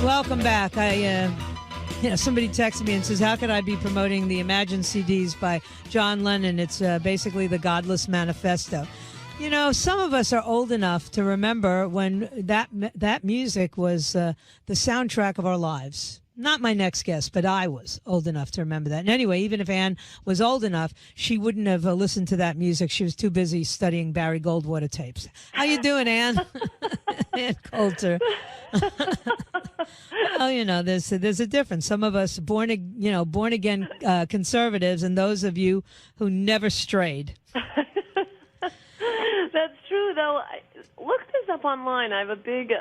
Welcome back. Somebody texted me and says, how could I be promoting the Imagine CDs by John Lennon? It's basically the Godless Manifesto. You know, some of us are old enough to remember when that music was the soundtrack of our lives. Not my next guest, but I was old enough to remember that. And anyway, even if Ann was old enough, she wouldn't have listened to that music. She was too busy studying Barry Goldwater tapes. How you doing, Ann? Ann Coulter. Well, you know, there's a difference. Some of us born again conservatives, and those of you who never strayed. That's true, though. Look this up online. I have a big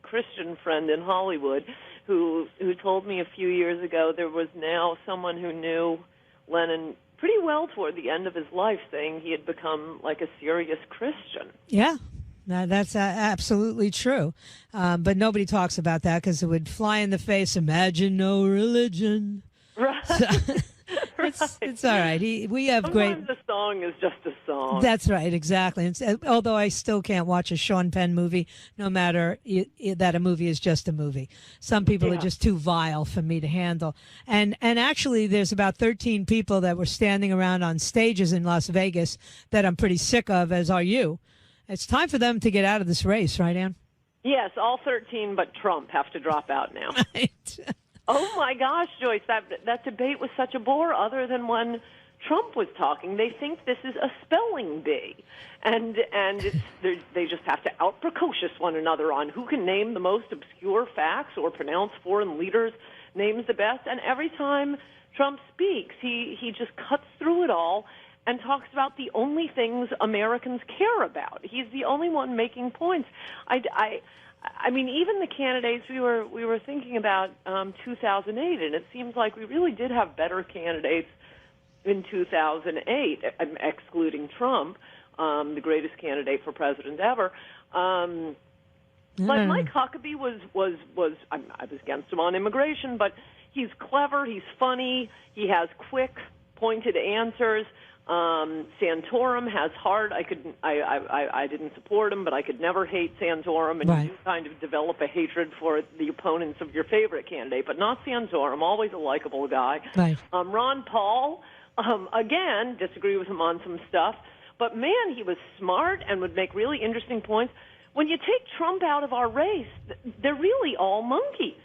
Christian friend in Hollywood who told me a few years ago there was now someone who knew Lennon pretty well toward the end of his life, saying he had become like a serious Christian. Yeah. That's absolutely true. But nobody talks about that because it would fly in the face. Imagine no religion. Right. So, it's all right. We have Sometimes the song is just a song. That's right, exactly. Although I still can't watch a Sean Penn movie, no matter that a movie is just a movie. Some people are just too vile for me to handle. And actually, there's about 13 people that were standing around on stages in Las Vegas that I'm pretty sick of, as are you. It's time for them to get out of this race, right, Ann? Yes, all 13 but Trump have to drop out now. Right. Oh, my gosh, Joyce, that debate was such a bore other than when Trump was talking. They think this is a spelling bee, and they just have to out-precocious one another on who can name the most obscure facts or pronounce foreign leaders' names the best. And every time Trump speaks, he just cuts through it all and talks about the only things Americans care about. He's the only one making points. I mean, even the candidates we were thinking about 2008, and it seems like we really did have better candidates in 2008, excluding Trump, the greatest candidate for president ever. But Mike Huckabee was I was against him on immigration, but he's clever, he's funny, he has quick, pointed answers. Santorum has heart. I didn't support him, but I could never hate Santorum, and right. You kind of develop a hatred for the opponents of your favorite candidate, but not Santorum. Always a likable guy. Right. Ron Paul, again, disagree with him on some stuff, but man, he was smart and would make really interesting points. When you take Trump out of our race, they're really all monkeys.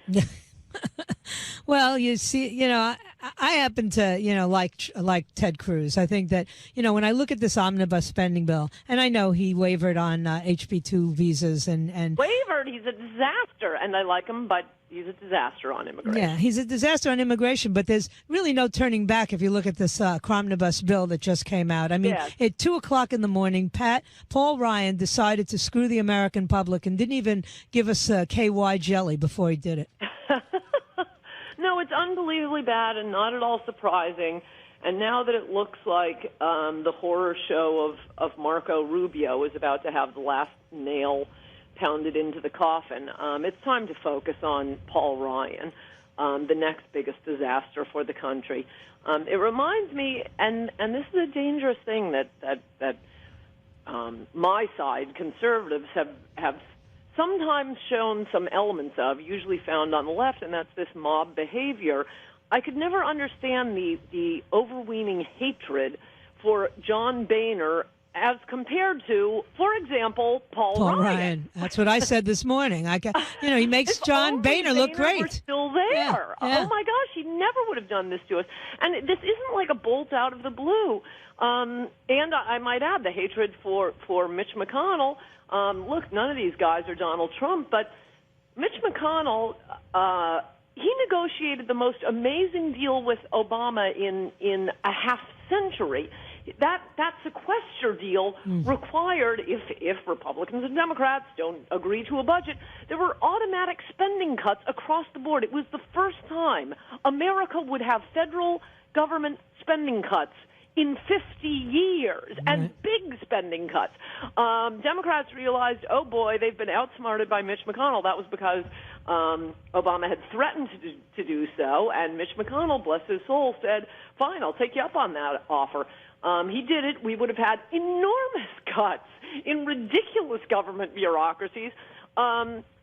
Well, you see, I happen to, like Ted Cruz. I think that, when I look at this omnibus spending bill, and I know he wavered on HB2 visas and wavered. He's a disaster, and I like him, but he's a disaster on immigration. Yeah, he's a disaster on immigration, but there's really no turning back if you look at this omnibus bill that just came out. I mean, at 2:00 in the morning, Paul Ryan decided to screw the American public and didn't even give us KY jelly before he did it. No, it's unbelievably bad and not at all surprising. And now that it looks like the horror show of Marco Rubio is about to have the last nail pounded into the coffin, it's time to focus on Paul Ryan, the next biggest disaster for the country. It reminds me, and this is a dangerous thing that my side, conservatives, have sometimes shown some elements of, usually found on the left, and that's this mob behavior. I could never understand the overweening hatred for John Boehner as compared to, for example, Paul Ryan. That's what I said this morning. He makes John Boehner look great. We're still there. Yeah. Oh my gosh, he never would have done this to us. And this isn't like a bolt out of the blue. And I might add the hatred for Mitch McConnell. Look, none of these guys are Donald Trump, but Mitch McConnell, he negotiated the most amazing deal with Obama in a half century. That sequester deal required, if Republicans and Democrats don't agree to a budget, there were automatic spending cuts across the board. It was the first time America would have federal government spending cuts in 50 years, and big spending cuts. Democrats realized, oh boy, they've been outsmarted by Mitch McConnell. That was because Obama had threatened to do so, and Mitch McConnell, bless his soul, said, fine, I'll take you up on that offer. He did it. We would have had enormous cuts in ridiculous government bureaucracies.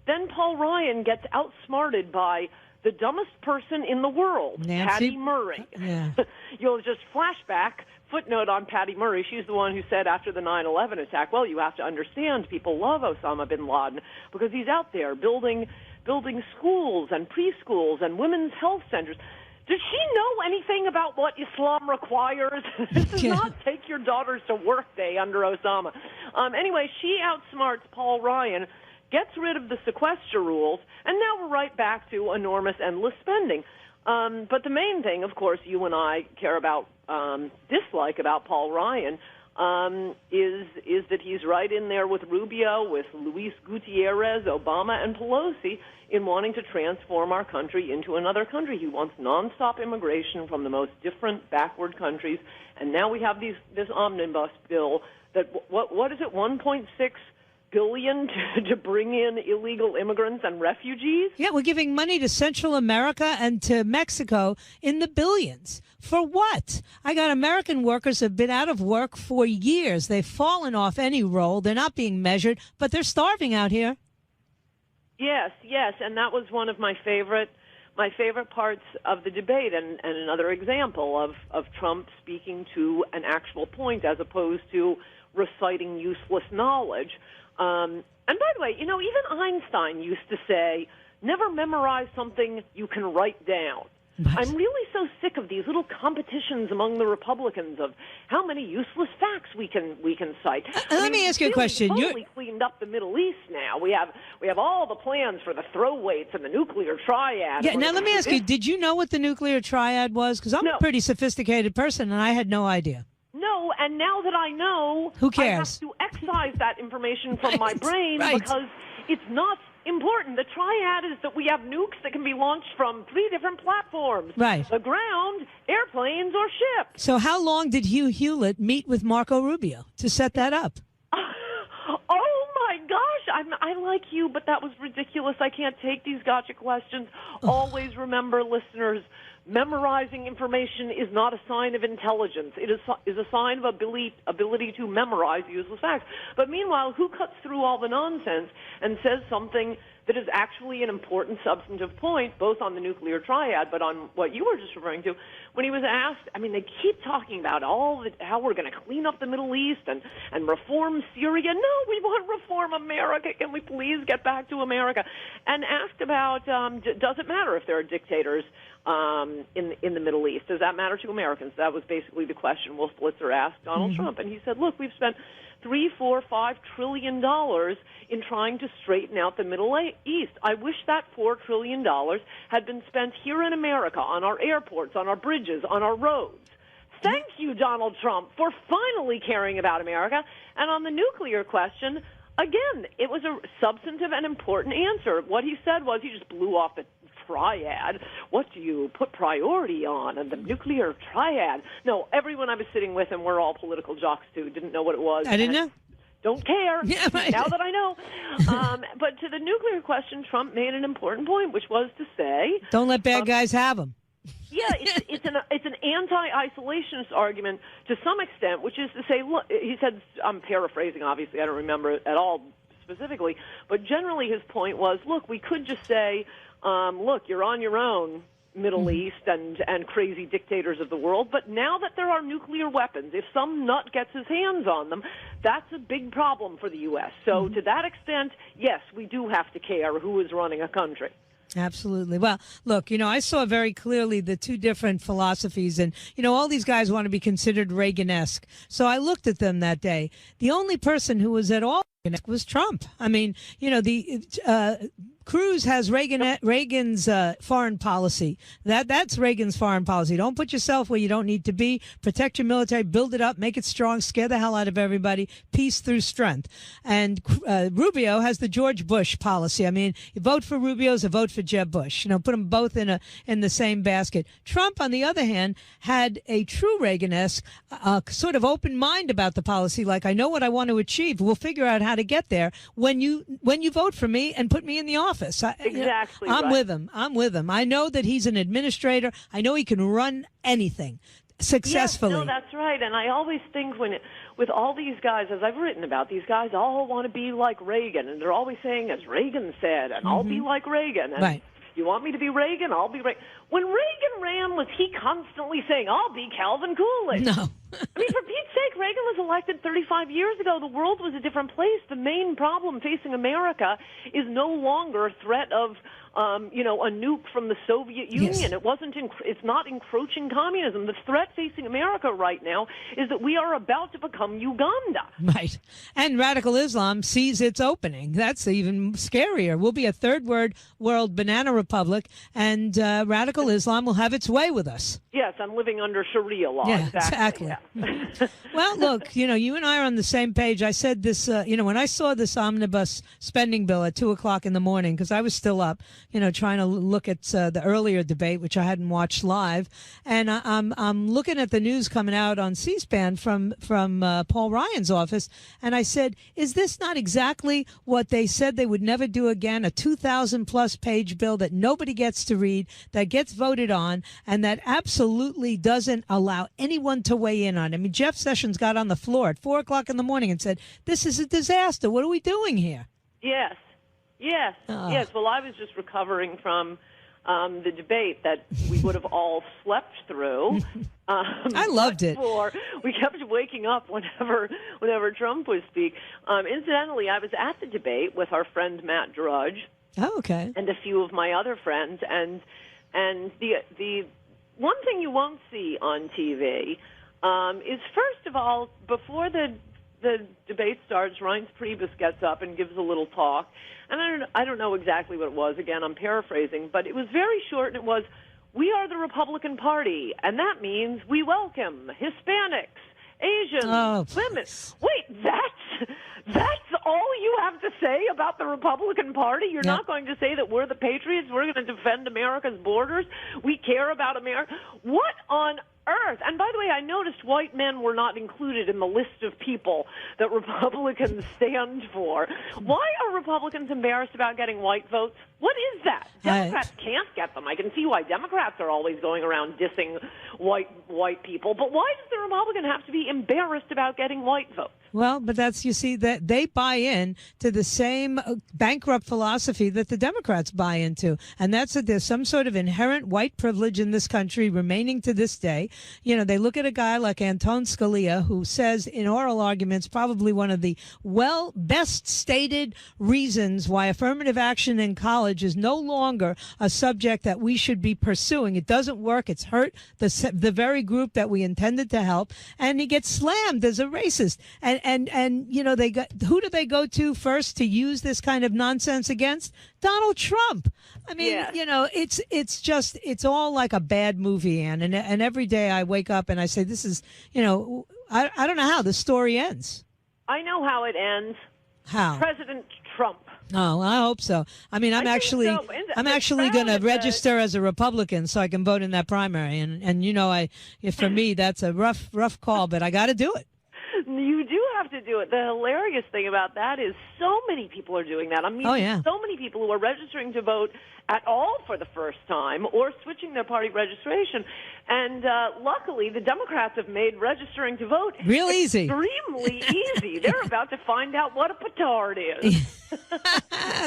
then Paul Ryan gets outsmarted by the dumbest person in the world, Nancy? Patty Murray. Yeah. You'll just flashback, footnote on Patty Murray. She's the one who said after the 9/11 attack, well, you have to understand people love Osama bin Laden because he's out there building schools and preschools and women's health centers. Does she know anything about what Islam requires? This is not take your daughters to work day under Osama. Anyway, she outsmarts Paul Ryan, gets rid of the sequester rules, and now we're right back to enormous, endless spending. But the main thing, of course, you and I care about, dislike about Paul Ryan, is that he's right in there with Rubio, with Luis Gutierrez, Obama, and Pelosi in wanting to transform our country into another country. He wants nonstop immigration from the most different backward countries, and now we have this omnibus bill that, what is it, 1.6 billion to bring in illegal immigrants and refugees? Yeah, we're giving money to Central America and to Mexico in the billions. For what? I got American workers who have been out of work for years. They've fallen off any roll. They're not being measured, but they're starving out here. Yes, and that was one of my favorite parts of the debate, and another example of Trump speaking to an actual point as opposed to reciting useless knowledge. And by the way, even Einstein used to say, never memorize something you can write down. I'm really so sick of these little competitions among the Republicans of how many useless facts we can cite. Let me ask you a question. We've totally cleaned up the Middle East now. We have all the plans for the throwweights and the nuclear triad. Yeah. Now let me ask you: did you know what the nuclear triad was? Because I'm a pretty sophisticated person, and I had no idea. No, and now that I know, who cares? I have to excise that information from my brain because it's not important. The triad is that we have nukes that can be launched from 3 different platforms. Right. The ground, airplanes, or ships. So how long did Hugh Hewlett meet with Marco Rubio to set that up? Oh, my gosh. I like you, but that was ridiculous. I can't take these gotcha questions. Always remember, listeners, memorizing information is not a sign of intelligence. It is a sign of ability to memorize useless facts. But meanwhile, who cuts through all the nonsense and says something that is actually an important substantive point, both on the nuclear triad, but on what you were just referring to, when he was asked, they keep talking about how we're going to clean up the Middle East and reform Syria. No, we want to reform America. Can we please get back to America? And asked about, does it matter if there are dictators in the Middle East? Does that matter to Americans? That was basically the question Wolf Blitzer asked Donald Trump. And he said, look, we've spent $3, $4, $5 trillion in trying to straighten out the Middle East. I wish that $4 trillion had been spent here in America, on our airports, on our bridges, on our roads. Thank you, Donald Trump, for finally caring about America. And on the nuclear question, again, it was a substantive and important answer. What he said was he just blew off the triad. What do you put priority on? And the nuclear triad. No, everyone I was sitting with, and we're all political jocks too, didn't know what it was. I didn't know. Don't care. Yeah, right. Now that I know. But to the nuclear question, Trump made an important point, which was to say, don't let bad guys have them. Yeah, it's an anti-isolationist argument to some extent, which is to say, look, he said, I'm paraphrasing, obviously, I don't remember it at all specifically, but generally his point was, look, we could just say, look, you're on your own, Middle East and crazy dictators of the world, but now that there are nuclear weapons, if some nut gets his hands on them, that's a big problem for the U.S. So to that extent, yes, we do have to care who is running a country. Absolutely. Well, look, I saw very clearly the two different philosophies, and, all these guys want to be considered Reagan-esque. So I looked at them that day. The only person who was at all Reagan-esque was Trump. Cruz has Reagan's foreign policy. That's Reagan's foreign policy. Don't put yourself where you don't need to be. Protect your military. Build it up. Make it strong. Scare the hell out of everybody. Peace through strength. And Rubio has the George Bush policy. You vote for Rubio's a vote for Jeb Bush. Put them both in the same basket. Trump, on the other hand, had a true Reagan-esque sort of open mind about the policy. Like, I know what I want to achieve. We'll figure out how to get there when you vote for me and put me in the office. Exactly. I'm with him. I know that he's an administrator. I know he can run anything successfully. Yes, no, that's right. And I always think when with all these guys, as I've written about, these guys all want to be like Reagan, and they're always saying, as Reagan said, and I'll be like Reagan. And Right. you want me to be Reagan? I'll be Reagan. When Reagan ran, was he constantly saying, I'll be Calvin Coolidge? No. I mean, for Pete's sake, Reagan was elected 35 years ago. The world was a different place. The main problem facing America is no longer a threat of, a nuke from the Soviet Union. Yes. It's not encroaching communism. The threat facing America right now is that we are about to become Uganda. Right. And radical Islam sees its opening. That's even scarier. We'll be a third world banana republic, and radical Islam will have its way with us. Yes, I'm living under Sharia law. Yeah, exactly. exactly. Well, look, you and I are on the same page. I said this, when I saw this omnibus spending bill at 2:00 in the morning, because I was still up, trying to look at the earlier debate, which I hadn't watched live, and I'm looking at the news coming out on C-SPAN from Paul Ryan's office, and I said, is this not exactly what they said they would never do again? A 2,000+ page bill that nobody gets to read, that gets voted on, and that absolutely doesn't allow anyone to weigh in on. I mean, Jeff Sessions got on the floor at 4:00 in the morning and said, "This is a disaster. What are we doing here?" Yes. Yes. Yes. Well, I was just recovering from the debate that we would have all slept through. I loved it. We kept waking up whenever Trump would speak. Incidentally, I was at the debate with our friend Matt Drudge. Oh, okay. And a few of my other friends, and the one thing you won't see on TV is, first of all, before the debate starts, Reince Priebus gets up and gives a little talk, and I don't know exactly what it was. Again, I'm paraphrasing, but it was very short, and it was, "We are the Republican Party, and that means we welcome Hispanics, Asians, women." Wait, that's all you have to say about the Republican Party? You're not going to say that we're the patriots, we're going to defend America's borders, we care about America? What on earth? And by the way, I noticed white men were not included in the list of people that Republicans stand for. Why are Republicans embarrassed about getting white votes? What is that? Democrats can't get them. I can see why Democrats are always going around dissing white people, but why does the Republican have to be embarrassed about getting white votes? Well, but you see, that they buy in to the same bankrupt philosophy that the Democrats buy into. And that's that there's some sort of inherent white privilege in this country remaining to this day. They look at a guy like Anton Scalia, who says in oral arguments probably one of the best stated reasons why affirmative action in college is no longer a subject that we should be pursuing. It doesn't work. It's hurt the very group that we intended to help. And he gets slammed as a racist. And who do they go to first to use this kind of nonsense against? Donald Trump. I mean, it's all like a bad movie, Ann. And every day I wake up and I say, this is, I don't know how the story ends. I know how it ends. How? President Trump. Oh, I hope so. I mean, I'm actually going to register as a Republican so I can vote in that primary. And for me, that's a rough call, but I got to do it. You do have to do it. The hilarious thing about that is so many people are doing that. I mean, so many people who are registering to vote at all for the first time or switching their party registration. And luckily, the Democrats have made registering to vote real easy. Extremely easy. They're about to find out what a petard is.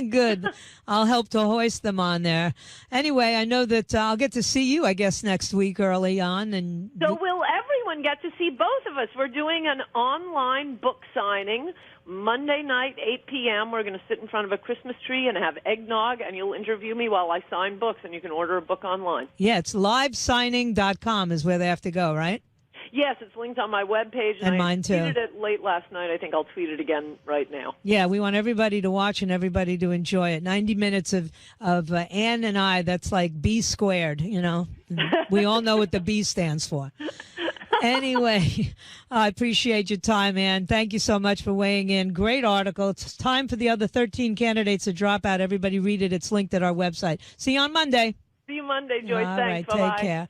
Good. I'll help to hoist them on there. Anyway, I know that I'll get to see you, I guess, next week early on. And so will everyone get to see both of us. We're doing an online book signing Monday night, 8 p.m. We're going to sit in front of a Christmas tree and have eggnog, and you'll interview me while I sign books, and you can order a book online. Yeah, it's livesigning.com is where they have to go, right? Yes, it's linked on my webpage. And mine, too. I tweeted it late last night. I think I'll tweet it again right now. Yeah, we want everybody to watch and everybody to enjoy it. 90 minutes of Ann and I, that's like B squared, We all know what the B stands for. Anyway, I appreciate your time, Ann. Thank you so much for weighing in. Great article. It's time for the other 13 candidates to drop out. Everybody read it. It's linked at our website. See you on Monday. See you Monday, Joyce. All Thanks. right, Bye-bye. take care.